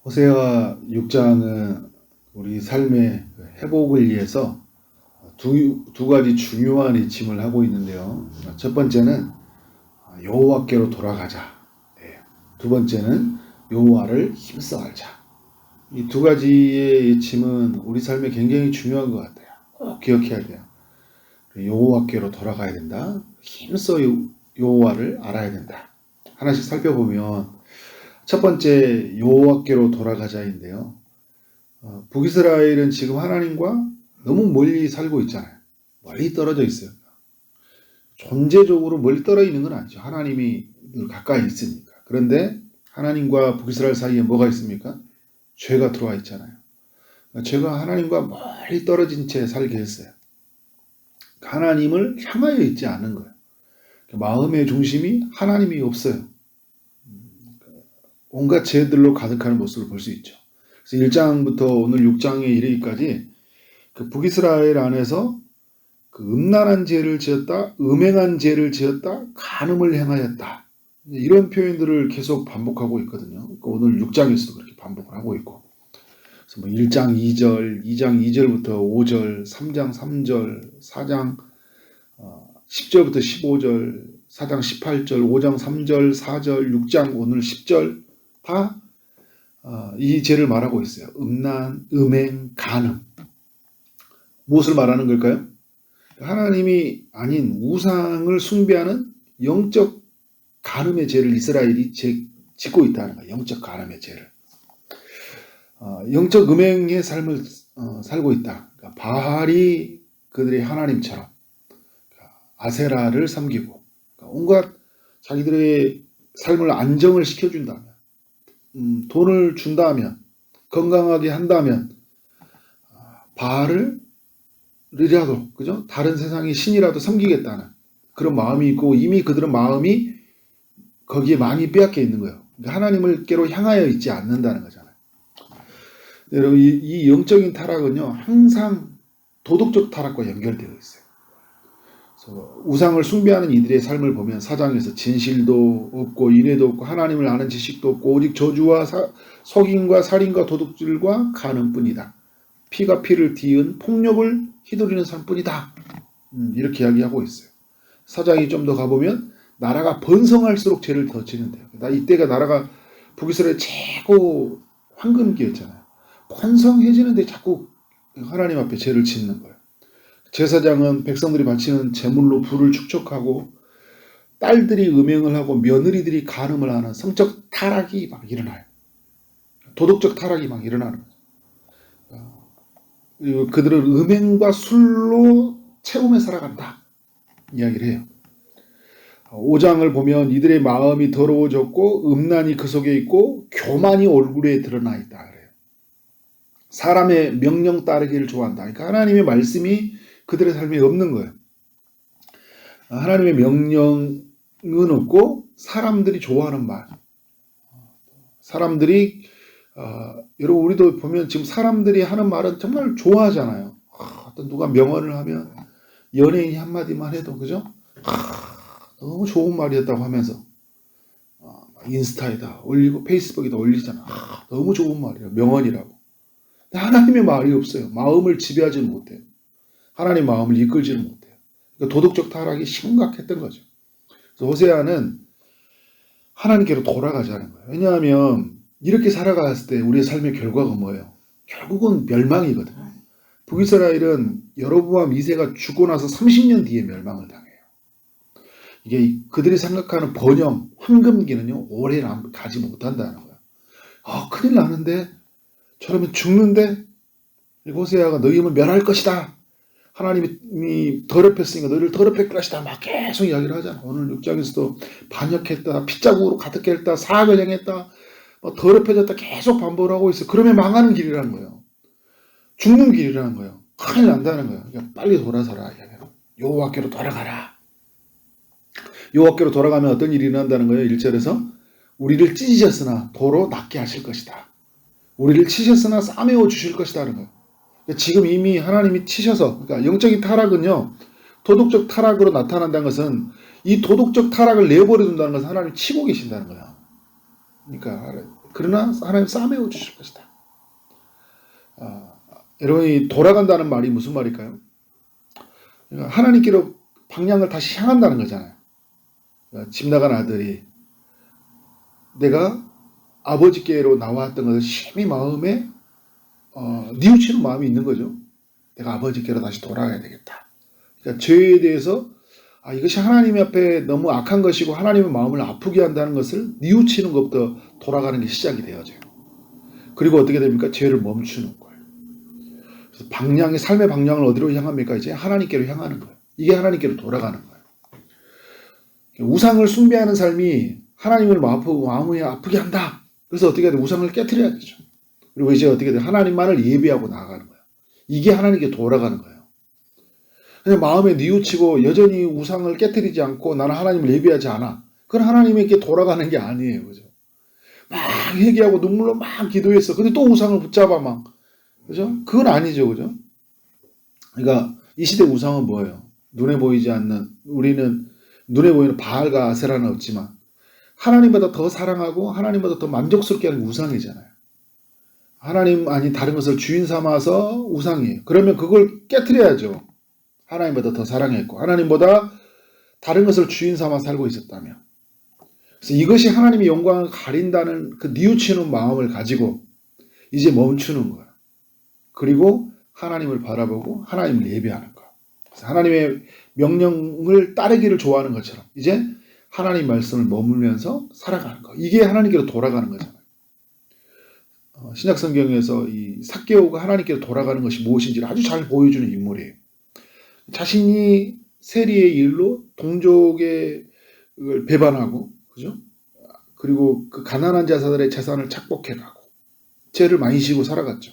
호세아 6장은 우리 삶의 회복을 위해서 두 가지 중요한 이침을 하고 있는데요. 첫 번째는 여호와께로 돌아가자. 두 번째는 여호와를 힘써 알자. 이 두 가지의 이침은 우리 삶에 굉장히 중요한 것 같아요. 꼭 기억해야 돼요. 여호와께로 돌아가야 된다. 힘써 여호와를 알아야 된다. 하나씩 살펴보면 첫 번째 여호와께로 돌아가자인데요. 북이스라엘은 지금 하나님과 너무 멀리 살고 있잖아요. 멀리 떨어져 있어요. 존재적으로 멀리 떨어져 있는 건 아니죠. 하나님이 늘 가까이 있으니까. 그런데 하나님과 북이스라엘 사이에 뭐가 있습니까? 죄가 들어와 있잖아요. 죄가 하나님과 멀리 떨어진 채 살게 했어요. 하나님을 향하여 있지 않은 거예요. 마음의 중심이 하나님이 없어요. 온갖 죄들로 가득한 모습을 볼 수 있죠. 그래서 1장부터 오늘 6장에 이르기까지 그 북이스라엘 안에서 그 음란한 죄를 지었다, 음행한 죄를 지었다, 간음을 행하였다. 이런 표현들을 계속 반복하고 있거든요. 그러니까 오늘 6장에서도 그렇게 반복을 하고 있고. 그래서 뭐 1장 2절, 2장 2절부터 5절, 3장 3절, 4장 10절부터 15절, 4장 18절, 5장 3절, 4절, 6장 오늘 10절 다 이 죄를 말하고 있어요. 음란, 음행, 간음. 무엇을 말하는 걸까요? 하나님이 아닌 우상을 숭배하는 영적 간음의 죄를 이스라엘이 짓고 있다는 거예요. 영적 간음의 죄를. 영적 음행의 삶을 살고 있다. 그러니까 바알이 그들의 하나님처럼 아세라를 섬기고 온갖 자기들의 삶을 안정을 시켜준다면, 돈을 준다면, 건강하게 한다면 바알을이라도 그죠? 다른 세상의 신이라도 섬기겠다는 그런 마음이 있고 이미 그들은 마음이 거기에 많이 빼앗겨 있는 거예요. 그러니까 하나님을께로 향하여 있지 않는다는 거잖아요. 여러분 이 영적인 타락은요 항상 도덕적 타락과 연결되어 있어요. 그래서 우상을 숭배하는 이들의 삶을 보면 4장에서 진실도 없고 인애도 없고 하나님을 아는 지식도 없고 오직 저주와 속임과 살인과 도둑질과 간음뿐이다. 피가 피를 뒤은 폭력을 휘두르는 삶뿐이다. 이렇게 이야기하고 있어요. 4장이 좀 더 가보면 나라가 번성할수록 죄를 더 지는데요. 이때가 나라가 북이스라엘 최고 황금기였잖아요. 번성해지는데 자꾸 하나님 앞에 죄를 짓는 거예요. 제사장은 백성들이 바치는 제물로 불을 축적하고 딸들이 음행을 하고 며느리들이 간음을 하는 성적 타락이 막 일어나요. 도덕적 타락이 막 일어나는 거죠. 그리고 그들은 음행과 술로 채우며 살아간다 이야기를 해요. 5장을 보면 이들의 마음이 더러워졌고 음란이 그 속에 있고 교만이 얼굴에 드러나 있다 그래요. 사람의 명령 따르기를 좋아한다. 그러니까 하나님의 말씀이 그들의 삶에 없는 거예요. 하나님의 명령은 없고 사람들이 좋아하는 말. 사람들이 여러분 우리도 보면 지금 사람들이 하는 말은 정말 좋아하잖아요. 어떤 누가 명언을 하면 연예인이 한마디만 해도 그죠? 너무 좋은 말이었다고 하면서 인스타에다 올리고 페이스북에다 올리잖아. 너무 좋은 말이야. 명언이라고. 근데 하나님의 말이 없어요. 마음을 지배하지 못해요. 하나님 마음을 이끌지를 못해요. 그러니까 도덕적 타락이 심각했던 거죠. 그래서 호세아는 하나님께로 돌아가자는 거예요. 왜냐하면 이렇게 살아갔을 때 우리의 삶의 결과가 뭐예요? 결국은 멸망이거든요. 북이스라엘은 여로보암 2세가 죽고 나서 30년 뒤에 멸망을 당해요. 이게 그들이 생각하는 번영, 황금기는요 오래 가지 못한다는 거예요. 큰일 나는데 저러면 죽는데 호세아가 너희 힘을 멸할 것이다. 하나님이 더럽혔으니까 너희를 더럽힐 것이다. 막 계속 이야기를 하잖아. 오늘 6장에서도 반역했다. 핏자국으로 가득 했다. 사악을 행했다. 더럽혀졌다. 계속 반복을 하고 있어. 그러면 망하는 길이라는 거예요. 죽는 길이라는 거예요. 큰일 난다는 거예요. 그러니까 빨리 돌아서라. 여호와께로 돌아가라. 여호와께로 돌아가면 어떤 일이 일어난다는 거예요. 1절에서 우리를 찢으셨으나 도로 낫게 하실 것이다. 우리를 치셨으나 싸매어 주실 것이다 하는 거예요. 지금 이미 하나님이 치셔서, 그러니까 영적인 타락은요 도덕적 타락으로 나타난다는 것은 이 도덕적 타락을 내버려 둔다는 것은 하나님이 치고 계신다는 거예요. 그러나 하나님 싸매어 주실 것이다. 여러분이 돌아간다는 말이 무슨 말일까요? 그러니까 하나님께로 방향을 다시 향한다는 거잖아요. 그러니까 집 나간 아들이 내가 아버지께로 나왔던 것을 심히 마음에 뉘우치는 마음이 있는 거죠. 내가 아버지께로 다시 돌아가야 되겠다. 그러니까 죄에 대해서 이것이 하나님 앞에 너무 악한 것이고 하나님의 마음을 아프게 한다는 것을 뉘우치는 것부터 돌아가는 게 시작이 되어져요. 그리고 어떻게 됩니까? 죄를 멈추는 거예요. 그래서 삶의 방향을 어디로 향합니까? 이제 하나님께로 향하는 거예요. 이게 하나님께로 돌아가는 거예요. 우상을 숭배하는 삶이 하나님을 마음을 아프게 한다. 그래서 어떻게 해야 돼? 우상을 깨트려야 되죠. 그리고 이제 어떻게 돼? 하나님만을 예배하고 나아가는 거예요. 이게 하나님께 돌아가는 거예요. 그냥 마음에 뉘우치고 여전히 우상을 깨트리지 않고 나는 하나님을 예배하지 않아. 그건 하나님에게 돌아가는 게 아니에요. 그죠? 막 회개하고 눈물로 막 기도했어. 근데 또 우상을 붙잡아 막. 그죠? 그건 아니죠. 그죠? 그러니까 이 시대 우상은 뭐예요? 눈에 보이지 않는, 우리는 눈에 보이는 바알과 아세라는 없지만 하나님보다 더 사랑하고 하나님보다 더 만족스럽게 하는 게 우상이잖아요. 하나님 아닌 다른 것을 주인 삼아서 우상이에요. 그러면 그걸 깨트려야죠. 하나님보다 더 사랑했고 하나님보다 다른 것을 주인 삼아 살고 있었다면. 그래서 이것이 하나님의 영광을 가린다는 그 뉘우치는 마음을 가지고 이제 멈추는 거예요. 그리고 하나님을 바라보고 하나님을 예배하는 거예요. 그래서 하나님의 명령을 따르기를 좋아하는 것처럼 이제 하나님 말씀을 머물면서 살아가는 거. 이게 하나님께로 돌아가는 거잖아요. 신약 성경에서 이 삭개오가 하나님께로 돌아가는 것이 무엇인지를 아주 잘 보여주는 인물이에요. 자신이 세리의 일로 동족의 배반하고, 그죠? 그리고 그 가난한 자들의 재산을 착복해가고 죄를 많이 지고 살아갔죠.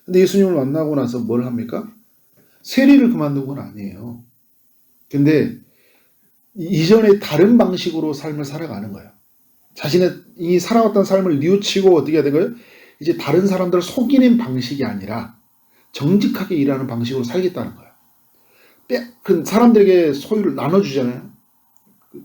근데 예수님을 만나고 나서 뭘 합니까? 세리를 그만둔 건 아니에요. 근데 이전에 다른 방식으로 삶을 살아가는 거예요. 자신의 이 살아왔던 삶을 뉘우치고 어떻게 해야 된 거예요? 이제 다른 사람들을 속이는 방식이 아니라 정직하게 일하는 방식으로 살겠다는 거예요. 그 사람들에게 소유를 나눠주잖아요.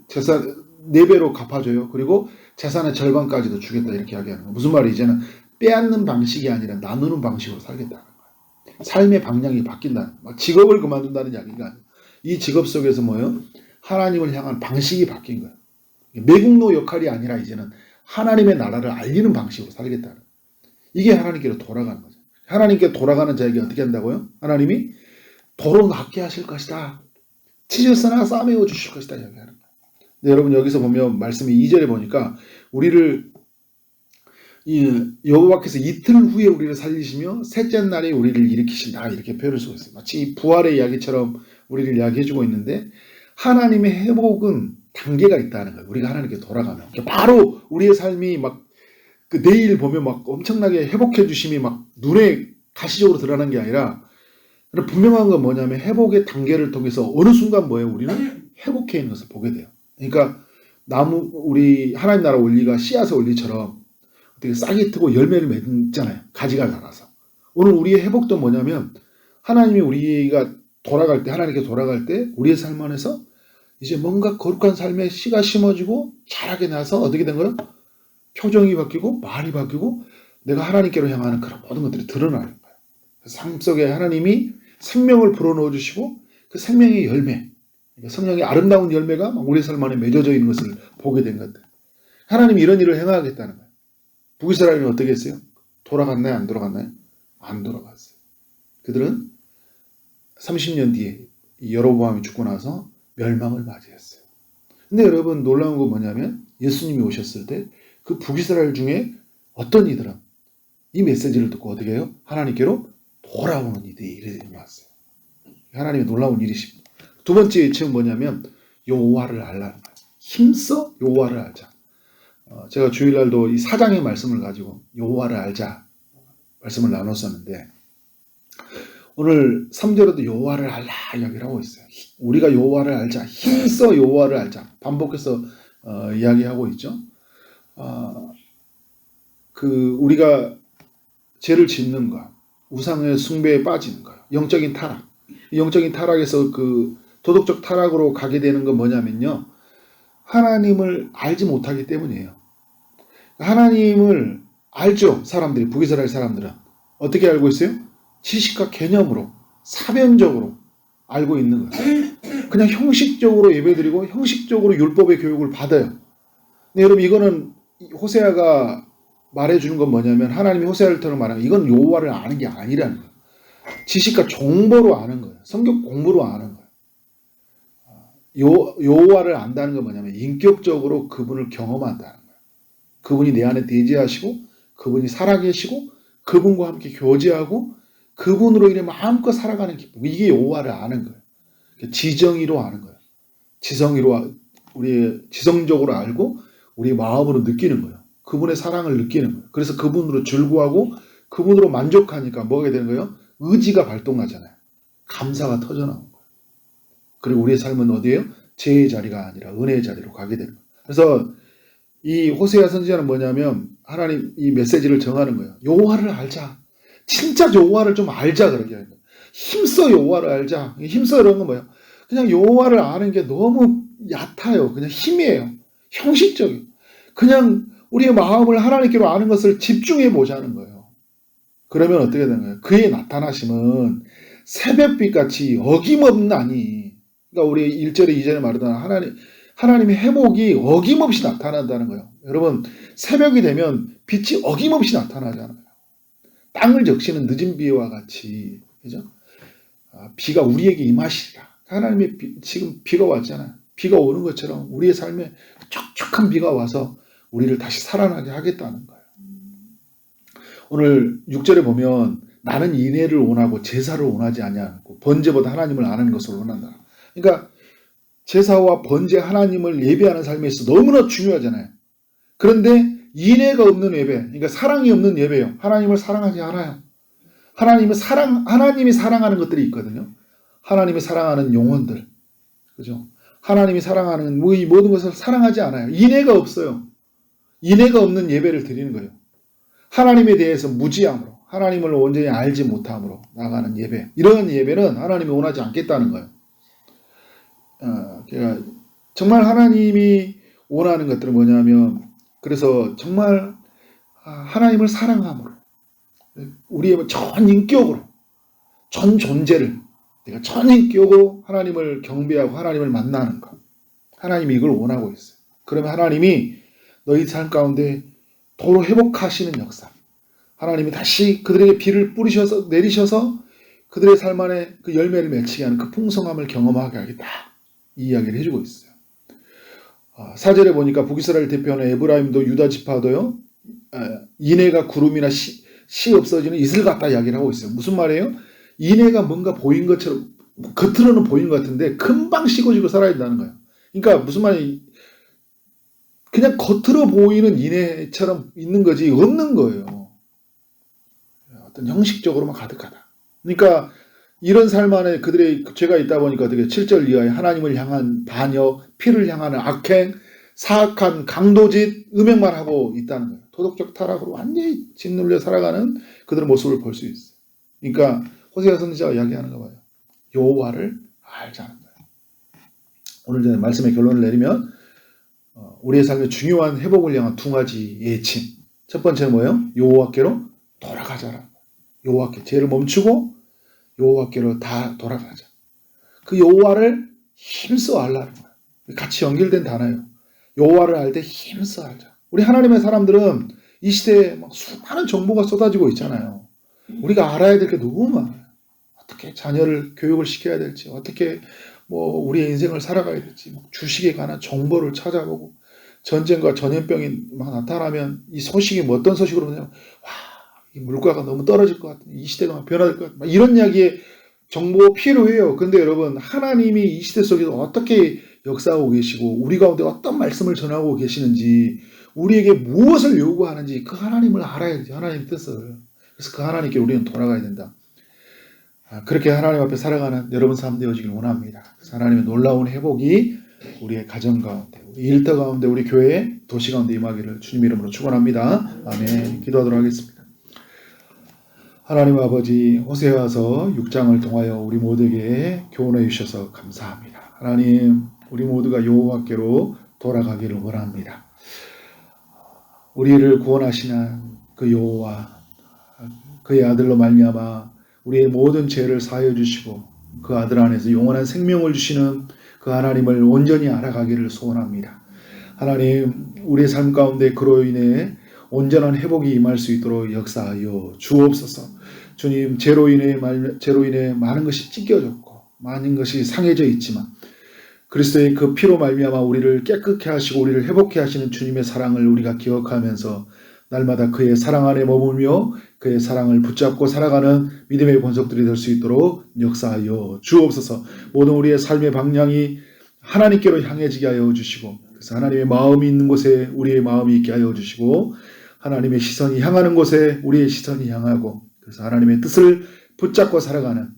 재산 4배로 갚아줘요. 그리고 재산의 절반까지도 주겠다 이렇게 이야기하는 거예요. 무슨 말이 이제는 빼앗는 방식이 아니라 나누는 방식으로 살겠다는 거예요. 삶의 방향이 바뀐다는 거예요. 직업을 그만둔다는 이야기가 아니에요. 이 직업 속에서 뭐예요? 하나님을 향한 방식이 바뀐 거예요. 매국노 역할이 아니라 이제는 하나님의 나라를 알리는 방식으로 살겠다는 거예요. 이게 하나님께로 돌아가는 거죠. 하나님께 돌아가는 자에게 어떻게 한다고요? 하나님이 도로 낫게 하실 것이다. 찢었으나 싸매어 주실 것이다. 이야기하는 거예요. 근데 여러분 여기서 보면 말씀이 2절에 보니까 우리를 여호와께서 이틀 후에 우리를 살리시며 셋째 날에 우리를 일으키신다 이렇게 표현을 쓰고 있어요. 마치 부활의 이야기처럼 우리를 이야기해주고 있는데 하나님의 회복은 단계가 있다는 거예요. 우리가 하나님께 돌아가면 바로 우리의 삶이 막 그 내일 보면 막 엄청나게 회복해 주심이 막 눈에 가시적으로 드러나는 게 아니라 분명한 건 뭐냐면 회복의 단계를 통해서 어느 순간 뭐예요? 우리는 회복해 있는 것을 보게 돼요. 그러니까 우리 하나님 나라 원리가 씨앗의 원리처럼 어떻게 싹이 트고 열매를 맺잖아요. 가지가 자라서. 오늘 우리의 회복도 뭐냐면 하나님이 우리가 돌아갈 때 하나님께 돌아갈 때 우리의 삶 안에서 이제 뭔가 거룩한 삶에 씨가 심어지고 자라게 나서 어떻게 된 거예요? 표정이 바뀌고 말이 바뀌고 내가 하나님께로 향하는 그런 모든 것들이 드러나는 거예요. 삶 속에 하나님이 생명을 불어넣어 주시고 그 생명의 열매, 성령의 아름다운 열매가 우리 삶 안에 맺어져 있는 것을 보게 된 것들. 하나님이 이런 일을 행하겠다는 거예요. 북이스라엘은 어떻게 했어요? 돌아갔나요? 안 돌아갔나요? 안 돌아갔어요. 그들은 30년 뒤에 여로보암이 죽고 나서 멸망을 맞이했어요. 근데 여러분 놀라운 건 뭐냐면 예수님이 오셨을 때 그 북이스라엘 중에 어떤 이들은 이 메시지를 듣고 어떻게 해요? 하나님께로 돌아오는 이들이 일어났어요. 하나님의 놀라운 일이십니다. 두 번째 예측은 뭐냐면 여호와를 알라는 거예요. 힘써 여호와를 알자. 제가 주일날도 이 4장의 말씀을 가지고 여호와를 알자 말씀을 나눴었는데 오늘 3절에도 여호와를 알라 이야기를 하고 있어요. 우리가 여호와를 알자. 힘써 여호와를 알자. 반복해서 이야기하고 있죠. 우리가 죄를 짓는 것, 우상의 숭배에 빠지는 것, 영적인 타락. 영적인 타락에서 그 도덕적 타락으로 가게 되는 건 뭐냐면요. 하나님을 알지 못하기 때문이에요. 하나님을 알죠. 사람들이, 북이스라엘 사람들은. 어떻게 알고 있어요? 지식과 개념으로, 사변적으로 알고 있는 거예요. 그냥 형식적으로 예배드리고 형식적으로 율법의 교육을 받아요. 근데 여러분, 이거는 호세아가 말해주는 건 뭐냐면, 하나님이 호세아를 통해 말하는, 이건 여호와를 아는 게 아니라는 거예요. 지식과 정보로 아는 거예요. 성경 공부로 아는 거예요. 여호와를 안다는 건 뭐냐면 인격적으로 그분을 경험한다는 거예요. 그분이 내 안에 대지하시고, 그분이 살아계시고, 그분과 함께 교제하고, 그분으로 인해 마음껏 살아가는 기쁨. 이게 여호와를 아는 거예요. 지정의로 아는 거예요. 우리 지성적으로 알고 우리 마음으로 느끼는 거예요. 그분의 사랑을 느끼는 거예요. 그래서 그분으로 즐거워하고 그분으로 만족하니까 뭐가 되는 거예요? 의지가 발동하잖아요. 감사가 터져나오는 거예요. 그리고 우리의 삶은 어디예요? 죄의 자리가 아니라 은혜의 자리로 가게 되는 거예요. 그래서 이 호세아 선지자는 뭐냐면 하나님 이 메시지를 정하는 거예요. 여호와를 알자. 진짜 여호와를 좀 알자, 그러게 하는 거예요. 힘써 여호와를 알자. 힘써 이런 건 뭐예요? 그냥 여호와를 아는 게 너무 얕아요. 그냥 힘이에요. 형식적이에요. 그냥 우리의 마음을 하나님께로 아는 것을 집중해 보자는 거예요. 그러면 어떻게 되는 거예요? 그의 나타나심은 새벽빛 같이 어김없나니. 그러니까 우리 1절에 2절에 말하던 하나님의 회복이 어김없이 나타난다는 거예요. 여러분, 새벽이 되면 빛이 어김없이 나타나잖아요. 땅을 적시는 늦은 비와 같이, 그죠? 비가 우리에게 임하시리라. 하나님의 지금 비가 왔잖아요. 비가 오는 것처럼 우리의 삶에 촉촉한 비가 와서 우리를 다시 살아나게 하겠다는 거예요. 오늘 6절에 보면 나는 인애를 원하고 제사를 원하지 아니하고 번제보다 하나님을 아는 것을 원한다. 그러니까 제사와 번제, 하나님을 예배하는 삶에 있어서 너무나 중요하잖아요. 그런데 인애가 없는 예배, 그러니까 사랑이 없는 예배요. 하나님을 사랑하지 않아요. 하나님이 사랑하는 것들이 있거든요. 하나님이 사랑하는 영혼들, 그죠? 하나님이 사랑하는 이 모든 것을 사랑하지 않아요. 인애가 없어요. 인애가 없는 예배를 드리는 거예요. 하나님에 대해서 무지함으로, 하나님을 온전히 알지 못함으로 나가는 예배, 이런 예배는 하나님이 원하지 않겠다는 거예요. 그러니까 정말 하나님이 원하는 것들은 뭐냐면, 그래서 정말 하나님을 사랑함으로, 우리의 전 인격으로, 전 존재를, 내가 전 인격으로 하나님을 경배하고 하나님을 만나는 것. 하나님이 이걸 원하고 있어요. 그러면 하나님이 너희 삶 가운데 도로 회복하시는 역사, 하나님이 다시 그들에게 비를 내리셔서 그들의 삶 안에 그 열매를 맺히게 하는 그 풍성함을 경험하게 하겠다, 이 이야기를 해주고 있어요. 4절에 보니까 북이스라엘 대표하는 에브라임도 유다 지파도요, 인애가 구름이나 씨 없어지는 이슬 같다 이야기를 하고 있어요. 무슨 말이에요? 인애가 뭔가 보인 것처럼, 겉으로는 보인 것 같은데 금방 식어지고 사라야 된다는 거예요. 그러니까 무슨 말이, 그냥 겉으로 보이는 인애처럼 있는 거지 없는 거예요. 어떤 형식적으로만 가득하다. 그러니까 이런 삶 안에 그들의 죄가 있다 보니까 어떻게 7절 이하에 하나님을 향한 반역, 피를 향하는 악행, 사악한 강도짓, 음행만 하고 있다는 거예요. 도덕적 타락으로 완전히 짓눌려 살아가는 그들의 모습을 볼 수 있어요. 그러니까 호세아 선지자가 이야기하는 거 봐요. 여호와를 알자는 거예요. 오늘 전에 말씀의 결론을 내리면 우리의 삶의 중요한 회복을 향한 두 가지 예침. 첫 번째는 뭐예요? 여호와께로 돌아가자라. 여호와께 죄를 멈추고 여호와께로 다 돌아가자. 그 여호와를 힘써 알라는 거예요. 같이 연결된 단어예요. 여호와를 알 때 힘써 알자. 우리 하나님의 사람들은 이 시대에 막 수많은 정보가 쏟아지고 있잖아요. 우리가 알아야 될 게 너무 많아요. 어떻게 자녀를 교육을 시켜야 될지, 어떻게 우리의 인생을 살아가야 될지, 주식에 관한 정보를 찾아보고, 전쟁과 전염병이 막 나타나면 이 소식이 어떤 소식으로 보냐면, 와, 이 물가가 너무 떨어질 것 같아. 이 시대가 막 변화될 것 같아. 이런 이야기에 정보가 필요해요. 근데 여러분, 하나님이 이 시대 속에서 어떻게 역사하고 계시고, 우리 가운데 어떤 말씀을 전하고 계시는지, 우리에게 무엇을 요구하는지 그 하나님을 알아야지. 하나님의 뜻을. 그래서 그 하나님께 우리는 돌아가야 된다. 그렇게 하나님 앞에 살아가는 여러분 삶 되어지길 원합니다. 하나님의 놀라운 회복이 우리의 가정 가운데, 우리 일터 가운데, 우리 교회, 도시 가운데 임하기를 주님 이름으로 축원합니다. 아멘. 기도하도록 하겠습니다. 하나님 아버지, 호세아서 6장을 통하여 우리 모두에게 교훈해 주셔서 감사합니다. 하나님, 우리 모두가 여호와께로 돌아가기를 원합니다. 우리를 구원하시는 그 여호와 그의 아들로 말미암아 우리의 모든 죄를 사하여 주시고 그 아들 안에서 영원한 생명을 주시는 그 하나님을 온전히 알아가기를 소원합니다. 하나님, 우리의 삶 가운데 그로 인해 온전한 회복이 임할 수 있도록 역사하여 주옵소서. 주님, 죄로 인해 많은 것이 찢겨졌고 많은 것이 상해져 있지만 그리스도의 그 피로 말미암아 우리를 깨끗게 하시고 우리를 회복케 하시는 주님의 사랑을 우리가 기억하면서 날마다 그의 사랑 안에 머물며 그의 사랑을 붙잡고 살아가는 믿음의 권속들이 될 수 있도록 역사하여 주옵소서. 모든 우리의 삶의 방향이 하나님께로 향해지게 하여 주시고 그래서 하나님의 마음이 있는 곳에 우리의 마음이 있게 하여 주시고 하나님의 시선이 향하는 곳에 우리의 시선이 향하고 그래서 하나님의 뜻을 붙잡고 살아가는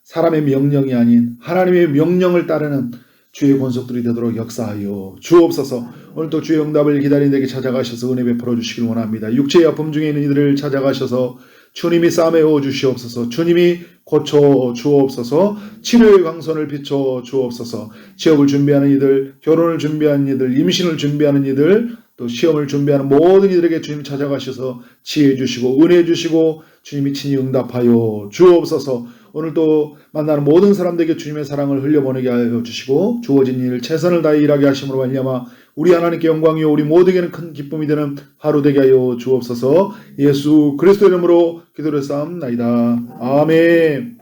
사람의 명령이 아닌 하나님의 명령을 따르는 주의 권속들이 되도록 역사하여 주옵소서. 오늘도 주의 응답을 기다리는 데게 찾아가셔서 은혜 베풀어 주시길 원합니다. 육체의 아픔 중에 있는 이들을 찾아가셔서 주님이 싸매어 주시옵소서. 주님이 고쳐 주옵소서. 치료의 광선을 비춰 주옵소서. 취업을 준비하는 이들, 결혼을 준비하는 이들, 임신을 준비하는 이들, 또 시험을 준비하는 모든 이들에게 주님 찾아가셔서 지혜 주시고 은혜 주시고 주님이 친히 응답하여 주옵소서. 오늘도 만나는 모든 사람들에게 주님의 사랑을 흘려보내게 하여 주시고 주어진 일 최선을 다해 일하게 하심으로 말미암아 우리 하나님께 영광이요 우리 모두에게는 큰 기쁨이 되는 하루 되게 하여 주옵소서. 예수 그리스도 이름으로 기도를 쌓옵나이다. 아멘.